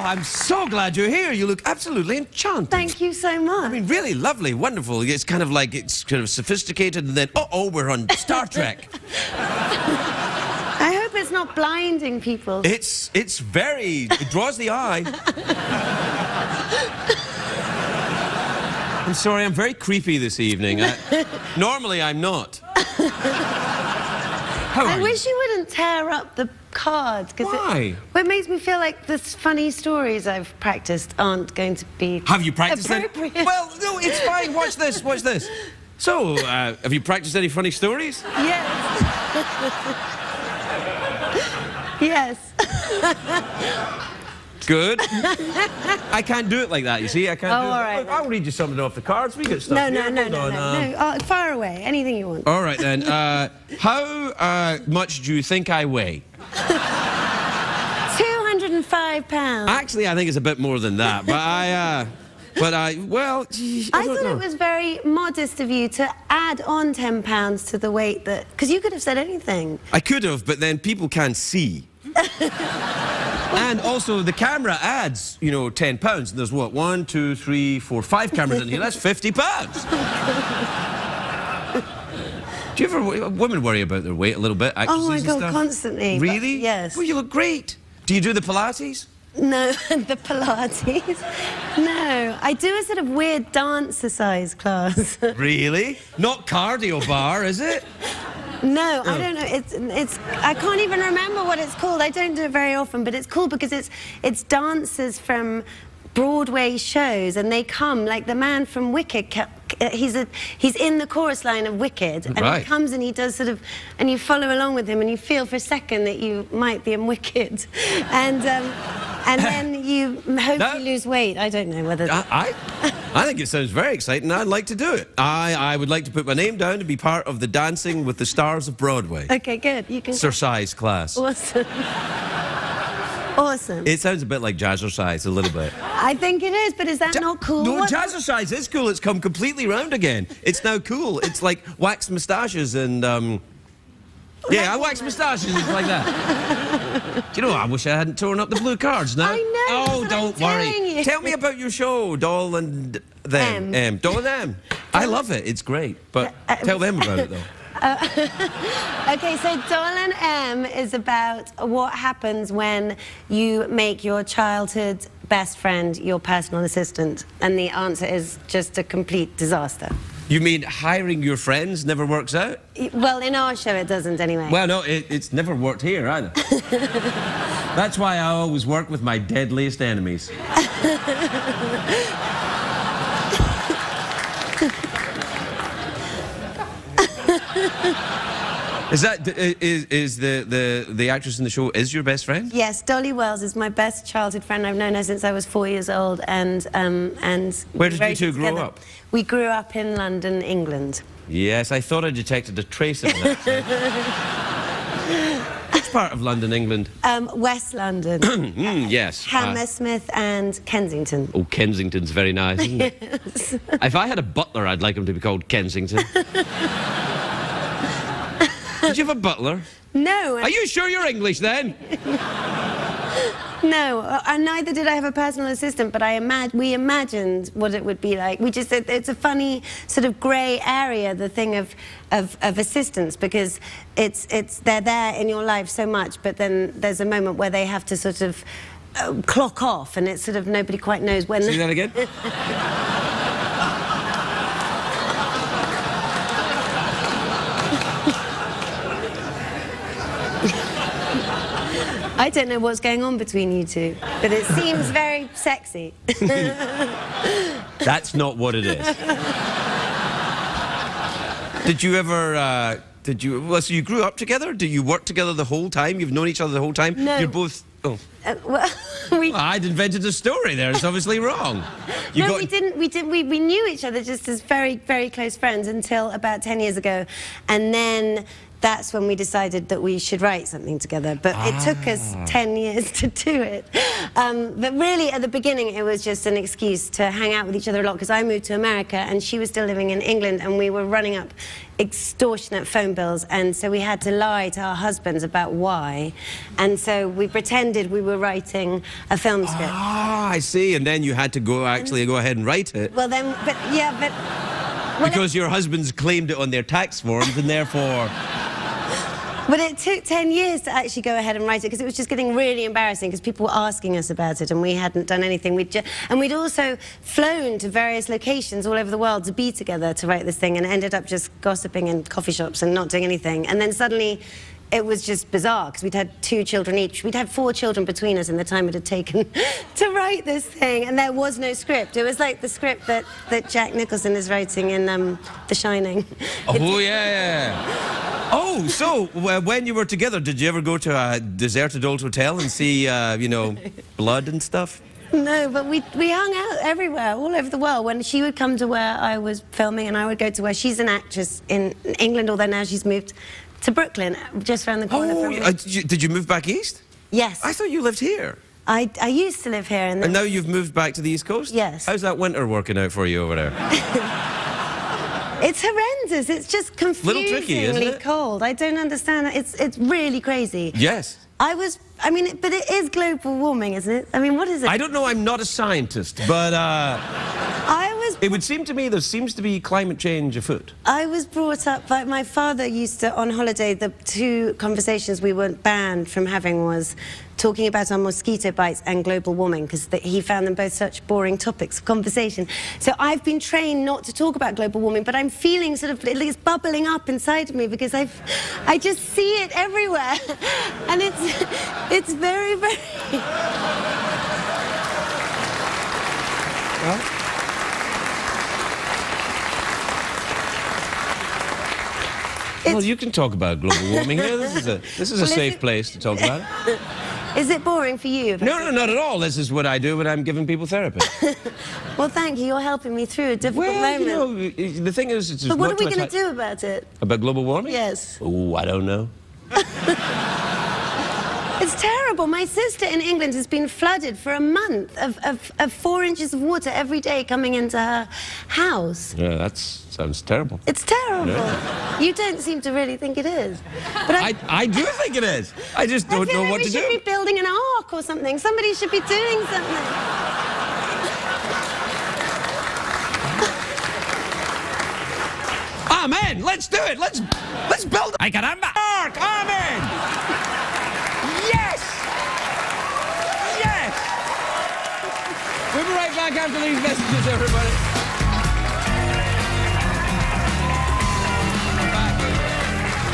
I'm so glad you're here. You look absolutely enchanting. Thank you so much. I mean, really lovely, wonderful. It's kind of like, it's kind of sophisticated, and then, uh-oh, we're on Star Trek. I hope it's not blinding people. It's very, it draws the eye. I'm sorry, I'm very creepy this evening. Normally, I'm not. I wish you wouldn't tear up the card. Why? It makes me feel like the funny stories I've practiced aren't going to be Have you practiced them? Well, no, it's fine. Watch this, watch this. So, have you practiced any funny stories? Yes. Yes. Good. I can't do it like that, you see. I can't do it. All right. Look, I'll read you something off the cards. We get stuff No. Fire away. Anything you want. All right, then. How much do you think I weigh? 205 pounds. Actually, I think it's a bit more than that. But well, I thought it was very modest of you to add on 10 pounds to the weight that... Because you could have said anything. I could have, but then people can't see. And also, the camera adds, you know, 10 pounds. There's what, 1, 2, 3, 4, 5 cameras in here. That's 50 pounds. Do you ever, women worry about their weight a little bit? Oh my God, constantly. Really? Yes. Well, you look great. Do you do the Pilates? No, the Pilates. No, I do a sort of weird dancer-size class. Really? Not cardio bar, is it? No, I don't know. It's. I can't even remember what it's called. I don't do it very often, but it's cool because it's dancers from Broadway shows, and they come like the man from Wicked. He's in the chorus line of Wicked, and he comes and he does sort of, and you follow along with him, and you feel for a second that you might be in Wicked, and then you hope you lose weight. I don't know whether. I think it sounds very exciting. I'd like to do it. I would like to put my name down to be part of the Dancing with the Stars of Broadway. Okay, good. You can. Exercise class. Awesome. Awesome. It sounds a bit like jazzercise, a little bit. I think it is, but is that not cool? No, jazzercise is cool. It's come completely round again. It's now cool. It's like wax moustaches and, yeah, I wax moustaches. It's like that. Do you know, I wish I hadn't torn up the blue cards now. I know. Oh, don't worry. Tell me about your show, Doll and Them. Doll and Them. I love it. It's great. But tell them about it, though. Okay, so Doll and M is about what happens when you make your childhood best friend your personal assistant, and the answer is just a complete disaster. You mean hiring your friends never works out? Well, in our show it doesn't anyway. Well, no, it's never worked here either. That's why I always work with my deadliest enemies. Is the actress in the show is your best friend? Yes, Dolly Wells is my best childhood friend. I've known her since I was 4 years old, and where did you two grow up? We grew up in London, England. Yes, I thought I detected a trace of that. Which part of London, England? West London. Yes. Hammersmith and Kensington. Oh, Kensington's very nice, isn't it? Yes. If I had a butler, I'd like him to be called Kensington. Did you have a butler? No. Are you sure you're English, then? No, and neither did I have a personal assistant, but we imagined what it would be like. We just, it's a funny sort of grey area, the thing of assistants, because they're there in your life so much, but then there's a moment where they have to sort of clock off, and it's sort of nobody quite knows when. Say that again? I don't know what's going on between you two, but it seems very sexy. That's not what it is. Did you ever, well, so you grew up together? Did you work together the whole time? You've known each other the whole time? No. You're both, oh. Well, I'd invented a story there. It's obviously wrong. We didn't. We knew each other just as very, very close friends until about 10 years ago. And then that's when we decided that we should write something together. But it took us 10 years to do it. But really, at the beginning, it was just an excuse to hang out with each other a lot, because I moved to America and she was still living in England, and we were running up extortionate phone bills, and so we had to lie to our husbands about why. And so we pretended we were writing a film script. Ah, I see. And then you had to go ahead and write it. Well, then, but yeah, but... Well, because your husbands claimed it on their tax forms, and therefore... But it took 10 years to actually go ahead and write it, because it was just getting really embarrassing, because people were asking us about it and we hadn't done anything. And we'd also flown to various locations all over the world to be together to write this thing, and ended up just gossiping in coffee shops and not doing anything. And then suddenly it was just bizarre, because we'd had 2 children each. We'd had 4 children between us in the time it had taken to write this thing, and there was no script. It was like the script that Jack Nicholson is writing in The Shining. Oh, yeah. Oh, so when you were together, did you ever go to a deserted old hotel and see, you know, blood and stuff? No, but we hung out everywhere, all over the world. When she would come to where I was filming, and I would go to where she's an actress in England, although now she's moved to Brooklyn, just around the corner from me. Did you move back east? Yes. I thought you lived here. I used to live here. And now you've moved back to the East Coast? Yes. How's that winter working out for you over there? It's horrendous. It's just confusingly tricky, isn't it? cold. I don't understand that. It's really crazy. Yes. I mean, but it is global warming, isn't it? I mean, what is it? I don't know. I'm not a scientist, but it would seem to me there seems to be climate change afoot. I was brought up by my father. Used to, on holiday, the 2 conversations we were banned from having was talking about our mosquito bites and global warming, because he found them both such boring topics of conversation. So I've been trained not to talk about global warming, but I'm feeling sort of, it's bubbling up inside of me, because I just see it everywhere. And it's very, very... Well, you can talk about global warming here. This is a safe place to talk about it. Is it boring for you? No, not at all. This is what I do when I'm giving people therapy. Well, thank you. You're helping me through a difficult moment. You know, the thing is... It's but what are we going to do about it? About global warming? Yes. Oh, I don't know. It's terrible. My sister in England has been flooded for a month of 4 inches of water every day coming into her house. Yeah, that sounds terrible. It's terrible. Yeah. You don't seem to really think it is. But I do think it is. I just don't know what to do. We should be building an ark or something. Somebody should be doing something. Amen. Let's do it. Let's build an ark. Amen. Yes! Yes! We'll be right back after these messages, everybody.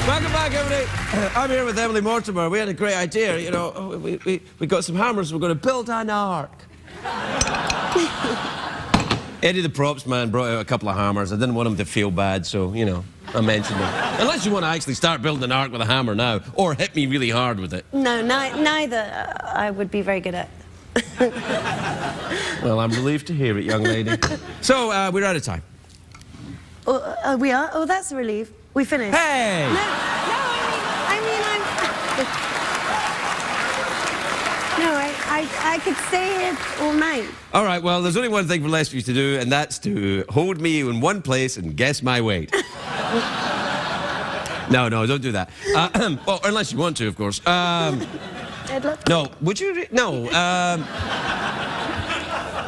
Welcome back, everybody. I'm here with Emily Mortimer. We had a great idea, you know. We got some hammers. We're going to build an ark. Eddie, the props man, brought out a couple of hammers. I didn't want him to feel bad, so, you know, I mentioned them. Unless you want to actually start building an ark with a hammer now, or hit me really hard with it. No, neither I would be very good at. Well, I'm relieved to hear it, young lady. So, we're out of time. We are? Oh, that's a relief. We finished. Hey! No, I mean, I could stay here all night. All right, well, there's only one thing left for you to do, and that's to hold me in one place and guess my weight. No, don't do that. Well, unless you want to, of course. I'd love to. No, would you? No.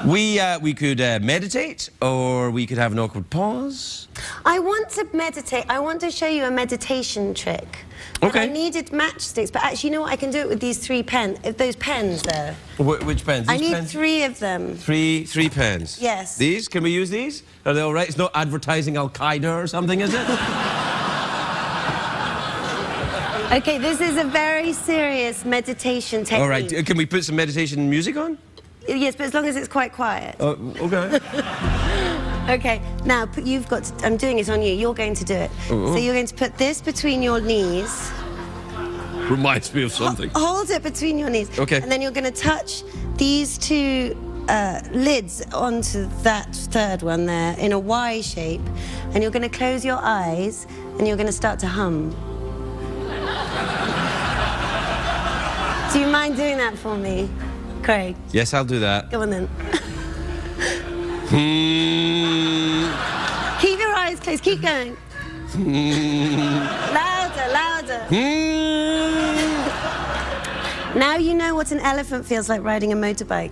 We could meditate, or we could have an awkward pause. I want to meditate. I want to show you a meditation trick. Okay. I needed matchsticks, but actually, you know what? I can do it with these 3 pens. Those pens there. Which pens? I need 3 of them. Three pens? Yes. These? Can we use these? Are they all right? It's not advertising Al-Qaeda or something, is it? Okay, this is a very serious meditation technique. All right. Can we put some meditation music on? Yes, but as long as it's quite quiet. Okay. Okay, now you've got to, I'm doing it on you. You're going to do it. So you're going to put this between your knees. Reminds me of something. Hold it between your knees. Okay. And then you're going to touch these 2 lids onto that 3rd one there in a Y shape. And you're going to close your eyes and you're going to start to hum. Do you mind doing that for me, Craig? Yes, I'll do that. Go on then. Keep your eyes closed. Keep going. Louder, louder. Now you know what an elephant feels like riding a motorbike.